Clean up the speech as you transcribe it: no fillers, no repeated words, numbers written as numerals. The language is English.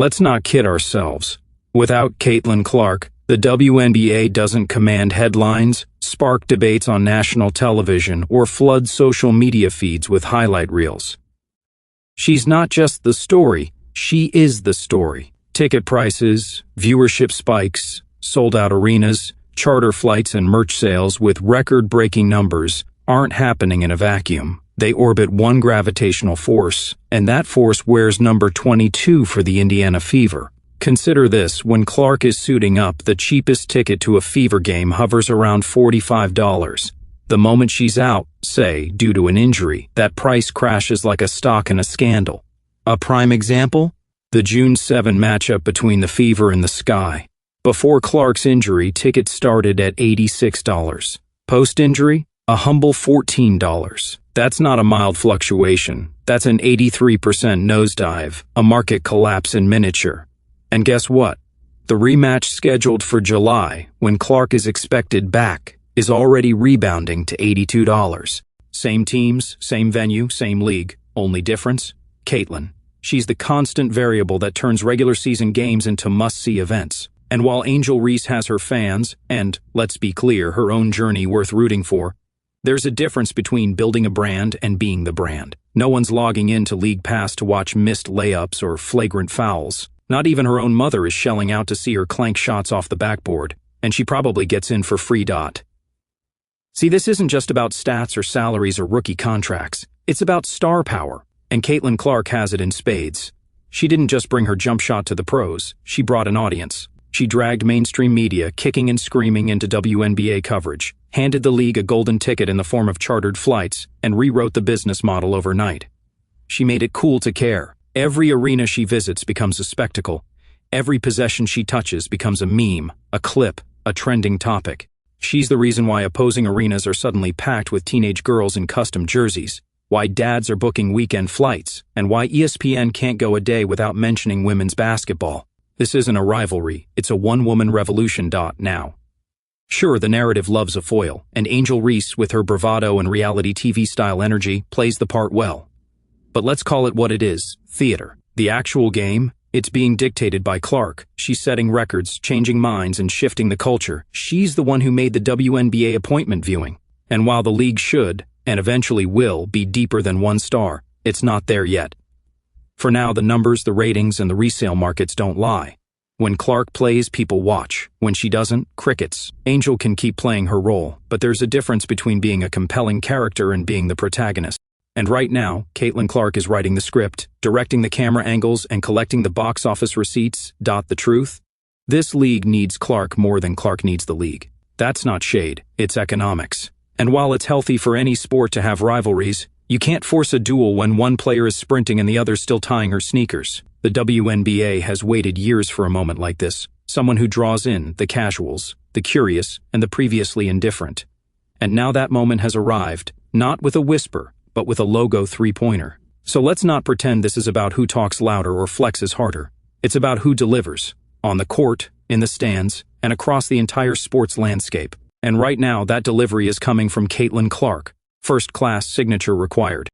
Let's not kid ourselves. Without Caitlin Clark, the WNBA doesn't command headlines, spark debates on national television, or flood social media feeds with highlight reels. She's not just the story, she is the story. Ticket prices, viewership spikes, sold-out arenas, charter flights and merch sales with record-breaking numbers aren't happening in a vacuum. They orbit one gravitational force, and that force wears number 22 for the Indiana Fever. Consider this: when Clark is suiting up, the cheapest ticket to a Fever game hovers around $45. The moment she's out, say, due to an injury, that price crashes like a stock in a scandal. A prime example? The June 7 matchup between the Fever and the Sky. Before Clark's injury, tickets started at $86. Post-injury, a humble $14. That's not a mild fluctuation. That's an 83% nosedive, a market collapse in miniature. And guess what? The rematch scheduled for July, when Clark is expected back, is already rebounding to $82. Same teams, same venue, same league. Only difference? Caitlin. She's the constant variable that turns regular season games into must-see events. And while Angel Reese has her fans, and, let's be clear, her own journey worth rooting for, there's a difference between building a brand and being the brand. No one's logging into League Pass to watch missed layups or flagrant fouls. Not even her own mother is shelling out to see her clank shots off the backboard, and she probably gets in for free. See, this isn't just about stats or salaries or rookie contracts. It's about star power, and Caitlin Clark has it in spades. She didn't just bring her jump shot to the pros, she brought an audience. She dragged mainstream media kicking and screaming into WNBA coverage, handed the league a golden ticket in the form of chartered flights, and rewrote the business model overnight. She made it cool to care. Every arena she visits becomes a spectacle. Every possession she touches becomes a meme, a clip, a trending topic. She's the reason why opposing arenas are suddenly packed with teenage girls in custom jerseys, why dads are booking weekend flights, and why ESPN can't go a day without mentioning women's basketball. This isn't a rivalry, it's a one-woman revolution. Now. Sure, the narrative loves a foil, and Angel Reese, with her bravado and reality TV-style energy, plays the part well. But let's call it what it is, theater. The actual game, it's being dictated by Clark. She's setting records, changing minds, and shifting the culture. She's the one who made the WNBA appointment viewing. And while the league should, and eventually will, be deeper than one star, it's not there yet. For now, the numbers, the ratings, and the resale markets don't lie. When Clark plays, people watch. When she doesn't, crickets. Angel can keep playing her role, but there's a difference between being a compelling character and being the protagonist. And right now, Caitlin Clark is writing the script, directing the camera angles, and collecting the box office receipts. The truth? This league needs Clark more than Clark needs the league. That's not shade, it's economics. And while it's healthy for any sport to have rivalries, you can't force a duel when one player is sprinting and the other's still tying her sneakers. The WNBA has waited years for a moment like this. Someone who draws in the casuals, the curious, and the previously indifferent. And now that moment has arrived, not with a whisper, but with a logo three-pointer. So let's not pretend this is about who talks louder or flexes harder. It's about who delivers, on the court, in the stands, and across the entire sports landscape. And right now, that delivery is coming from Caitlin Clark. First-class signature required.